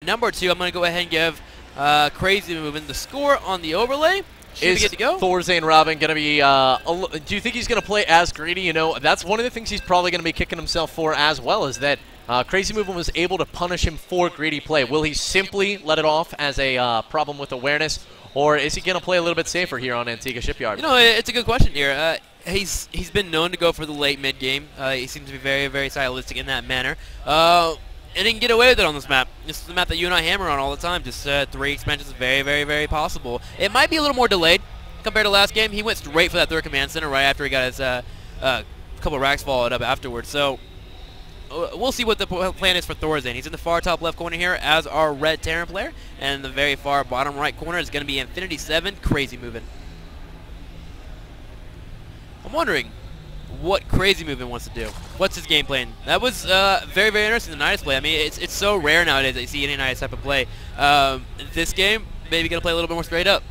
number 2, I'm going to go ahead and give Crazymoving the score on the overlay. Should we get to go? Thorzain Robin going to be, do you think he's going to play as greedy? You know, that's one of the things he's probably going to be kicking himself for as well, is that Crazymoving was able to punish him for greedy play. Will he simply let it off as a problem with awareness, or is he going to play a little bit safer here on Antigua Shipyard? You know, it's a good question here. He's been known to go for the late mid game. He seems to be very, very stylistic in that manner. And he can get away with it on this map. This is the map that you and I hammer on all the time. Just 3 expansions, very, very, very possible. It might be a little more delayed compared to last game. He went straight for that 3rd command center right after he got his couple racks followed up afterwards. So we'll see what the plan is for Thorzain. He's in the far top left corner here as our red Terran player. And in the very far bottom right corner is going to be Infinity 7, Crazymoving. I'm wondering what Crazymoving wants to do. What's his game plan? That was very, very interesting, the Nidus play. I mean, it's so rare nowadays that you see any Nidus type of play. This game, maybe going to play a little bit more straight up.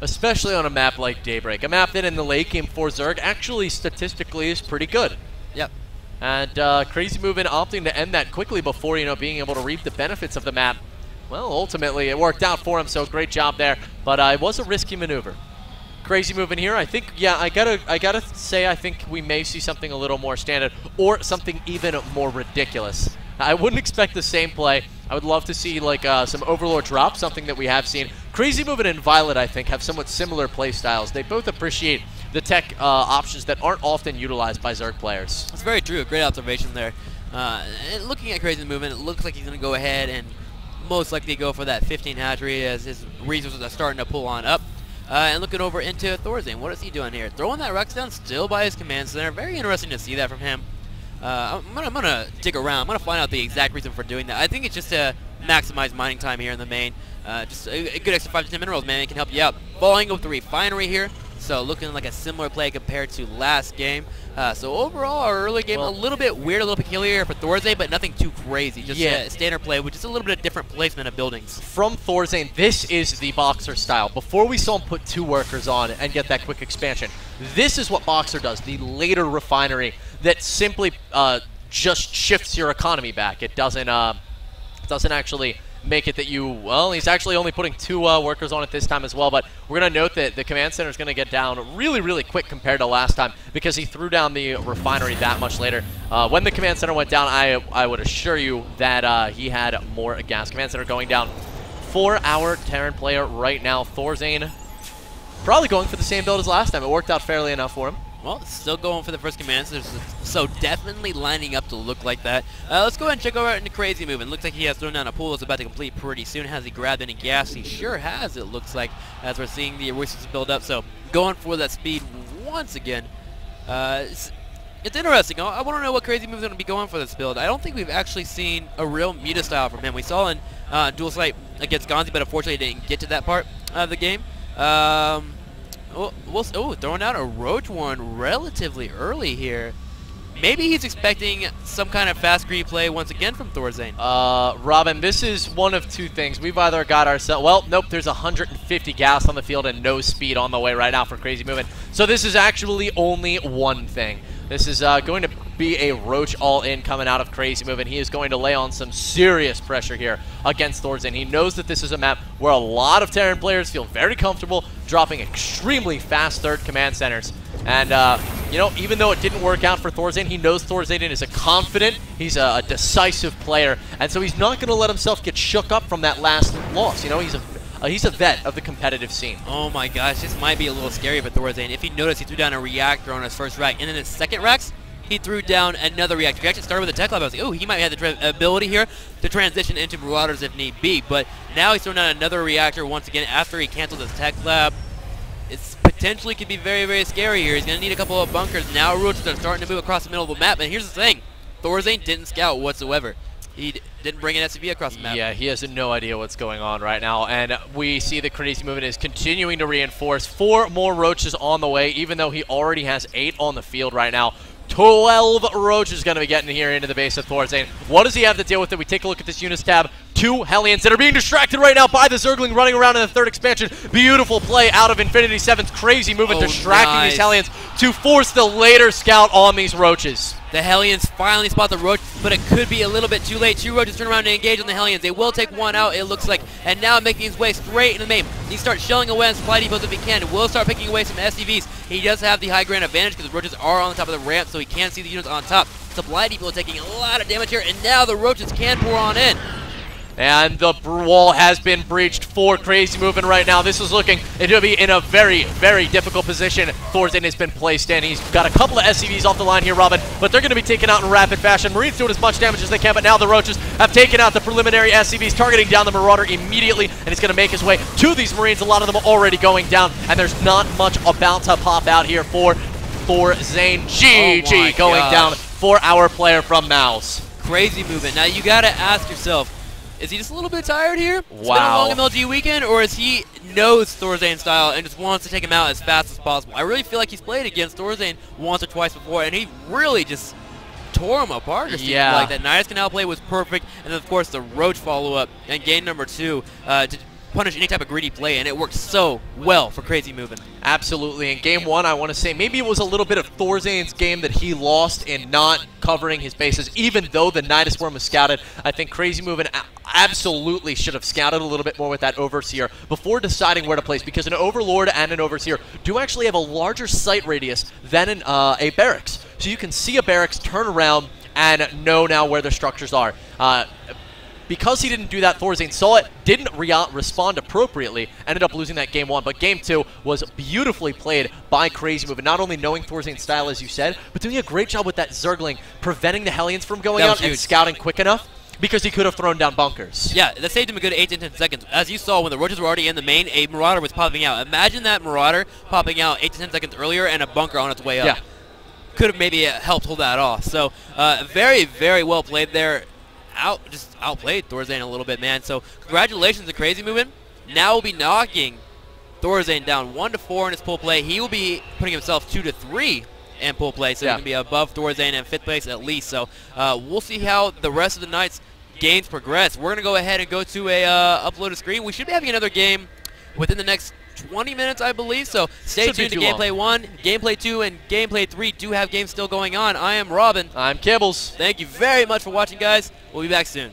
Especially on a map like Daybreak. A map that in the late game for Zerg actually statistically is pretty good. Yep. And Crazymoving opting to end that quickly before, you know, being able to reap the benefits of the map. Well, ultimately, it worked out for him, so great job there. But it was a risky maneuver. Crazymoving here, I think, yeah, I gotta say, I think we may see something a little more standard, or something even more ridiculous. I wouldn't expect the same play. I would love to see like some Overlord drop, something that we have seen. Crazymoving and Violet, I think, have somewhat similar play styles. They both appreciate the tech options that aren't often utilized by Zerg players. That's very true. Great observation there. Looking at Crazymoving, it looks like he's going to go ahead and most likely go for that 15 hatchery as his resources are starting to pull on up. And looking over into Thorzain, what is he doing here? Throwing that Rex down still by his command center. Very interesting to see that from him. I'm gonna dig around. I'm gonna find out the exact reason for doing that. I think it's just to maximize mining time here in the main. Just a good extra 5 to 10 minerals, man. It can help you out. Falling with the refinery here. So looking like a similar play compared to last game. So overall, our early game a little bit weird, a little peculiar for Thorzain, but nothing too crazy. Just standard play with just a little bit of different placement of buildings. From Thorzain, this is the Boxer style. Before we saw him put 2 workers on and get that quick expansion, this is what Boxer does, the later refinery that simply just shifts your economy back. It doesn't actually make it that you, well, he's actually only putting 2 workers on it this time as well, but we're going to note that the command center is going to get down really, really quick compared to last time because he threw down the refinery that much later. When the command center went down, I would assure you that he had more gas. Command center going down for our Terran player right now. Thorzain probably going for the same build as last time. It worked out fairly enough for him. Well, still going for the first command, so definitely lining up to look like that. Let's go ahead and check over into Crazymoving. Looks like he has thrown down a pool that's about to complete pretty soon. Has he grabbed any gas? He sure has, it looks like, as we're seeing the resources build up. So going for that speed once again. It's interesting. I want to know what Crazymoving is going to be going for this build. I don't think we've actually seen a real meta style from him. We saw in dual sight against Gonzi, but unfortunately didn't get to that part of the game. Throwing out a roach one relatively early here. Maybe he's expecting some kind of fast greedy play once again from Thorzain. Robin, this is one of 2 things. We've either got ourselves, well, nope, there's 150 gas on the field and no speed on the way right now for Crazymoving. So this is actually only one thing. This is going to be a roach all-in coming out of Crazymoving. He is going to lay on some serious pressure here against Thorzain. He knows that this is a map where a lot of Terran players feel very comfortable dropping extremely fast 3rd command centers. And, you know, even though it didn't work out for Thorzain, he knows Thorzain is a confident, he's a decisive player, and so he's not going to let himself get shook up from that last loss. You know, he's a vet of the competitive scene. Oh my gosh, this might be a little scary for Thorzain. If you notice, he threw down a reactor on his first rack, and then his second racks, he threw down another reactor. He actually started with a tech lab. I was like, oh, he might have the ability here to transition into Marauders if need be, but now he's throwing down another reactor once again after he canceled his tech lab. It's potentially could be very, very scary here. He's going to need a couple of bunkers. Now roaches are starting to move across the middle of the map, and here's the thing. Thorzain didn't scout whatsoever. He didn't bring an SCV across the map. Yeah, he has no idea what's going on right now. And we see the Crazymoving is continuing to reinforce. 4 more roaches on the way, even though he already has 8 on the field right now. 12 roaches going to be getting here into the base of Thorzain. What does he have to deal with it? We take a look at this units tab. 2 Hellions that are being distracted right now by the Zergling running around in the 3rd expansion. Beautiful play out of Infinity 7's Crazymoving, distracting these Hellions to force the later scout on these roaches. The Hellions finally spot the Roach, but it could be a little bit too late. Two Roaches turn around and engage on the Hellions. They will take one out, it looks like, and now making his way straight into the main. He starts shelling away on supply depots if he can. Will start picking away some SCVs. He does have the high ground advantage because the Roaches are on the top of the ramp, so he can see the units on top. Supply depot taking a lot of damage here, and now the Roaches can pour on in. And the wall has been breached for Crazymoving right now. This is looking to be in a very, very difficult position. Thorzain has been placed in. He's got a couple of SCVs off the line here, Robin, but they're going to be taken out in rapid fashion. Marines doing as much damage as they can, but now the Roaches have taken out the preliminary SCVs, targeting down the Marauder immediately, and he's going to make his way to these Marines. A lot of them are already going down, and there's not much about to pop out here for Thorzain. GG going down for our player from Mouse. Crazymoving. Now you got to ask yourself, is he just a little bit tired here? It's been a long MLG weekend, or is he knows Thorzain style and just wants to take him out as fast as possible? I really feel like he's played against Thorzain once or twice before, and he really just tore him apart. Yeah. Like that Nidus Canal play was perfect, and then of course the Roach follow-up and game number 2 to punish any type of greedy play, and it worked so well for Crazymoving. Absolutely. In game 1, I want to say maybe it was a little bit of Thorzain's game that he lost in not covering his bases, even though the Nidus Worm was scouted. I think Crazymoving absolutely should have scouted a little bit more with that Overseer before deciding where to place, because an Overlord and an Overseer do actually have a larger sight radius than a barracks. So you can see a barracks, turn around, and know now where the structures are. Because he didn't do that, Thorzain saw it, didn't respond appropriately, ended up losing that game 1. But game 2 was beautifully played by Crazymoving, not only knowing Thorzain's style, as you said, but doing a great job with that Zergling, preventing the Hellions from going out and scouting quick enough, because he could have thrown down bunkers. Yeah, that saved him a good 8 to 10 seconds. As you saw, when the Roaches were already in the main, a Marauder was popping out. Imagine that Marauder popping out 8 to 10 seconds earlier and a bunker on its way up. Yeah. Could have maybe helped hold that off. So, very, very well played there. Just outplayed Thorzain a little bit, man. So congratulations to Crazymoving. Now we'll be knocking Thorzain down 1-4 in his pull play. He will be putting himself 2-3 in pull play, so he can be above Thorzain in 5th place at least. So we'll see how the rest of the night's games progress. We're gonna go ahead and go to a uploaded screen. We should be having another game within the next 20 minutes, I believe. So stay tuned to Gameplay 1, Gameplay 2, and Gameplay 3 do have games still going on. I am Robin. I'm Kibbles. Thank you very much for watching, guys. We'll be back soon.